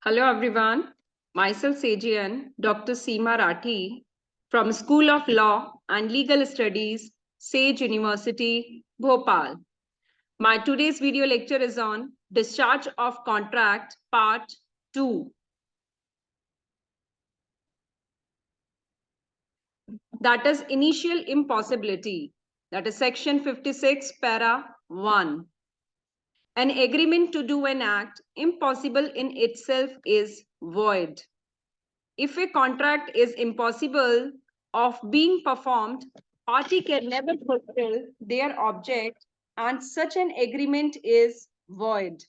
Hello everyone, myself Sajian, Dr. Seema Rathi from School of Law and Legal Studies, Sage University, Bhopal. My today's video lecture is on Discharge of Contract Part 2. That is initial impossibility. That is section 56, para 1. An agreement to do an act impossible in itself is void. If a contract is impossible of being performed, party can never fulfill their object and such an agreement is void.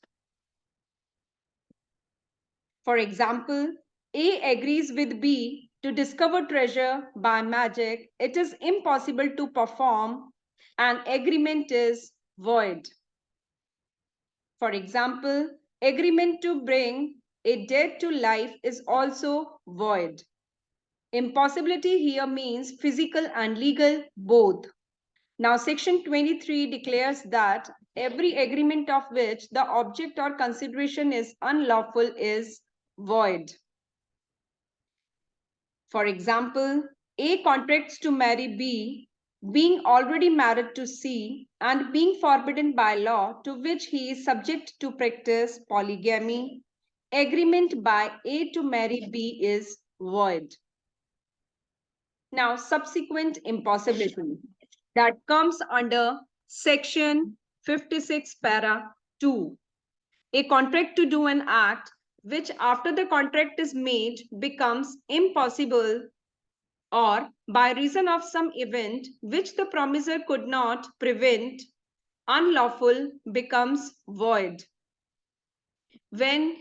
For example, A agrees with B to discover treasure by magic. It is impossible to perform. An agreement is void. For example, agreement to bring a dead to life is also void. Impossibility here means physical and legal both. Now, section 23 declares that every agreement of which the object or consideration is unlawful is void. For example, A contracts to marry B, being already married to C, and being forbidden by law to which he is subject to practice polygamy. Agreement by A to marry B is void. Now, subsequent impossibility that comes under section 56 para 2. A contract to do an act which after the contract is made becomes impossible or by reason of some event which the promiser could not prevent, unlawful becomes void. When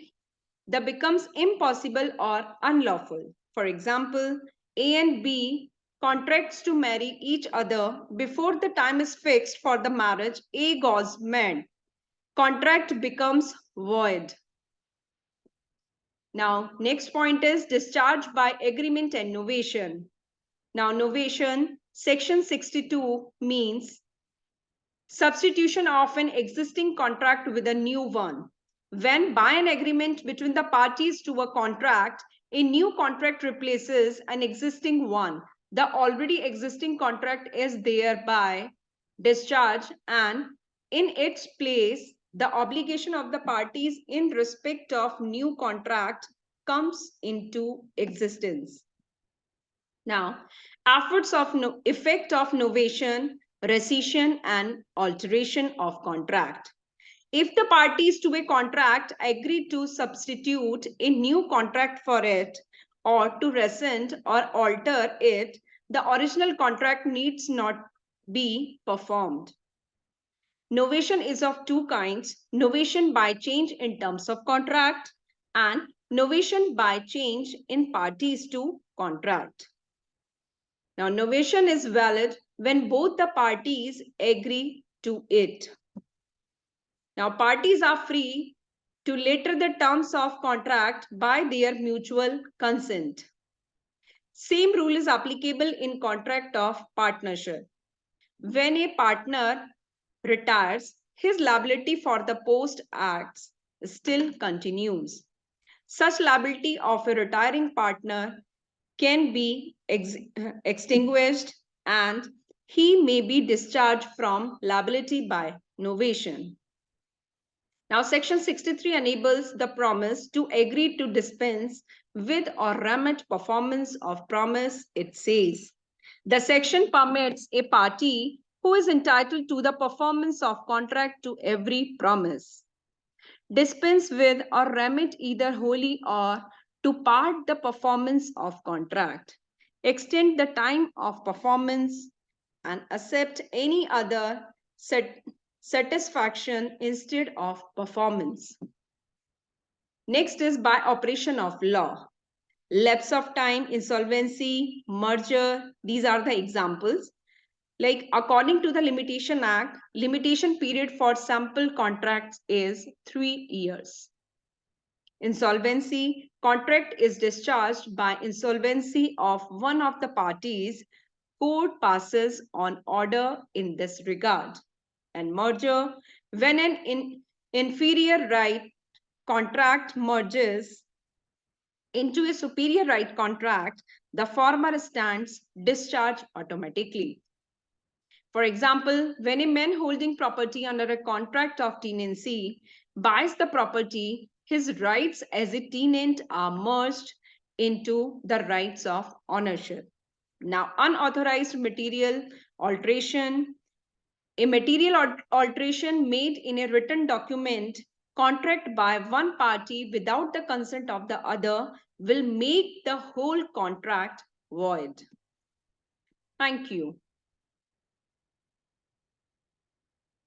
the becomes impossible or unlawful. For example, A and B contracts to marry each other before the time is fixed for the marriage. A goes mad. Contract becomes void. Now, next point is discharge by agreement and novation. Now, novation, section 62 means substitution of an existing contract with a new one. When by an agreement between the parties to a contract, a new contract replaces an existing one, the already existing contract is thereby discharged and in its place, the obligation of the parties in respect of new contract comes into existence. Now, effect of novation, rescission and alteration of contract. If the parties to a contract agree to substitute a new contract for it or to rescind or alter it, the original contract needs not be performed. Novation is of two kinds, novation by change in terms of contract and novation by change in parties to contract. Now, novation is valid when both the parties agree to it. Now, parties are free to later the terms of contract by their mutual consent. Same rule is applicable in contract of partnership. When a partner retires, his liability for the post acts still continues. Such liability of a retiring partner can be extinguished and he may be discharged from liability by novation. Now, section 63 enables the promise to agree to dispense with or remit performance of promise. It says, the section permits a party who is entitled to the performance of contract to every promise, dispense with or remit either wholly or to part the performance of contract, extend the time of performance, and accept any other satisfaction instead of performance. Next is by operation of law. Lapse of time, insolvency, merger, these are the examples. Like according to the Limitation Act, limitation period for sample contracts is 3 years. Insolvency, contract is discharged by insolvency of one of the parties. Court passes on order in this regard. And merger, When an inferior right contract merges into a superior right contract, the former stands discharged automatically. For example, when a man holding property under a contract of tenancy buys the property, his rights as a tenant are merged into the rights of ownership. Now, unauthorized material alteration. A material alteration made in a written document contract by one party without the consent of the other will make the whole contract void. Thank you.